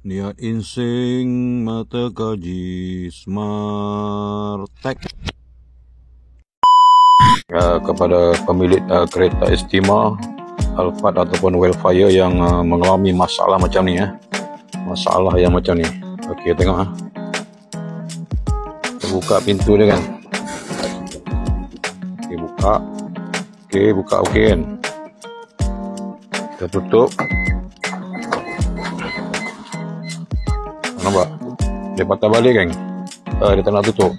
Niat insing mata kaji Smart Tech. Kepada pemilik kereta Estima, Alphard ataupun Wellfire yang mengalami masalah macam ni, masalah yang macam ni. Okey, tengok kita buka pintu dia kan. Okey, buka. Okey, buka okey kan. Kita tutup. Nampak? Dia patah balik kan. Dia tak nak tutup.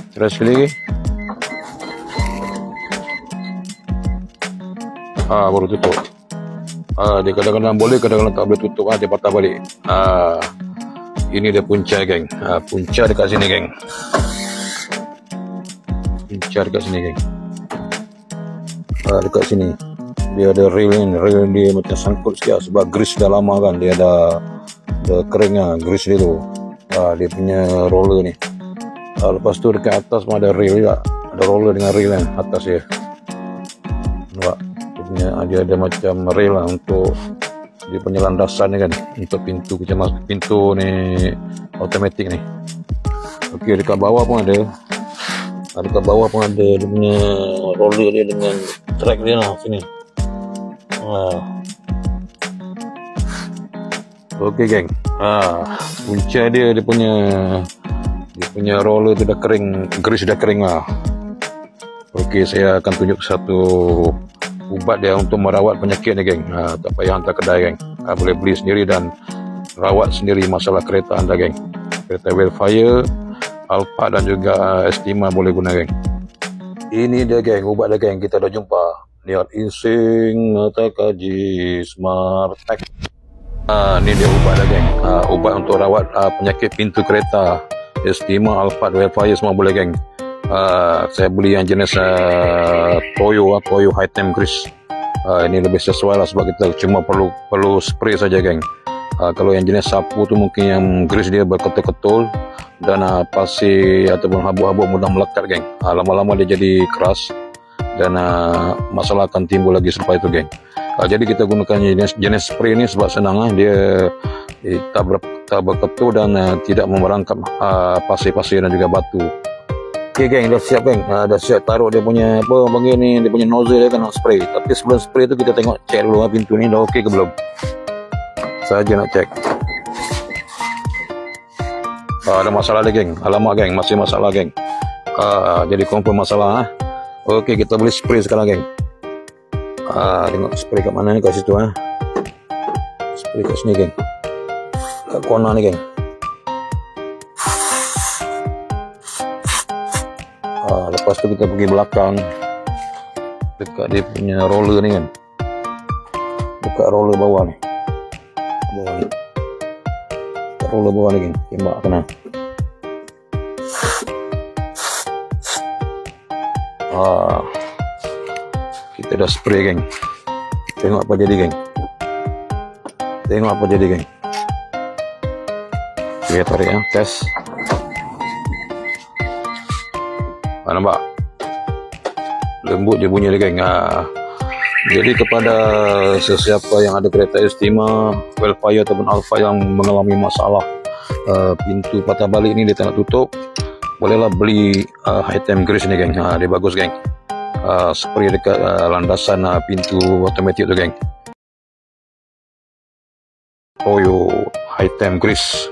Try sekali lagi. Baru tutup. Dia kadang-kadang boleh, kadang-kadang tak boleh tutup. Dia patah balik. Ini dia punca geng. Punca dekat sini geng. Punca dekat sini geng. Dekat sini. Dia ada reel ni. Reel dia macam sangkut sikit sebab grease dah lama kan. Dia dah kering grease dia tu. Dia punya roller ni. Lepas tu dekat atas pun ada reel juga. Ada roller dengan reel kan atas dia. Nampak? Dia ada macam reel lah untuk dia punya landasan ni kan, untuk pintu pintu ni automatik ni. Okey, dekat bawah pun ada. Dekat bawah pun ada dia punya roller dia dengan track dia lah sini. Okey geng. Punca dia punya roller tu dah kering, grease dah kering lah. Okey, saya akan tunjuk satu ubat dia untuk merawat penyakit ni geng. Tak payah hantar kedai geng. Boleh beli sendiri dan rawat sendiri masalah kereta anda geng. Kereta Wellfire, Alphard dan juga Estima boleh guna geng. Ini dia geng, ubat dia geng. Kita dah jumpa. Niat insing mata kaji Smart Tech. Ni dia ubat dia geng. Ubat untuk rawat penyakit pintu kereta Estima, Alphard, Wellfire semua boleh geng. Saya beli yang jenis Toyo High Temp Grease. Ini lebih sesuai lah sebab kita cuma perlu spray saja geng. Kalau yang jenis sapu tu mungkin yang grease dia berketul-ketul dan pasir ataupun habuk-habuk mudah melekat geng. Lama-lama dia jadi keras dan masalah akan timbul lagi selepas itu geng. Jadi kita gunakan jenis spray ni sebab senang. Dia tak berketul dan tidak memerangkap pasir-pasir dan juga batu. Okey geng, dah siap geng. Dah siap taruh dia punya apa panggil ni, dia punya nozzle dia kan nak spray. Tapi sebelum spray tu kita tengok check dulu pintu ni dah okey ke belum. Saja nak check. Ada masalah dia geng. Alamak geng, masih masalah geng. Jadi confirm masalah. Okey, kita boleh spray sekarang geng. Tengok spray kat mana ni, kat situ Spray kat sini geng. Kat corner ni geng. Lepas tu kita pergi belakang dekat dia punya roller ni kan, dekat roller bawah ni, dekat roller bawah ni geng, tembak kena. Kita dah spray geng. Tengok apa jadi geng. Tengok apa jadi geng. Kita tarik test. Nampak? Lembut je bunyi dia geng. Jadi kepada sesiapa yang ada kereta Estima, Wellfire ataupun Alphard yang mengalami masalah pintu patah balik ni, dia tak nak tutup, bolehlah beli High Temp Grease ni geng. Dia bagus geng. Spray dekat landasan pintu automatik tu geng. Toyo High Temp Grease.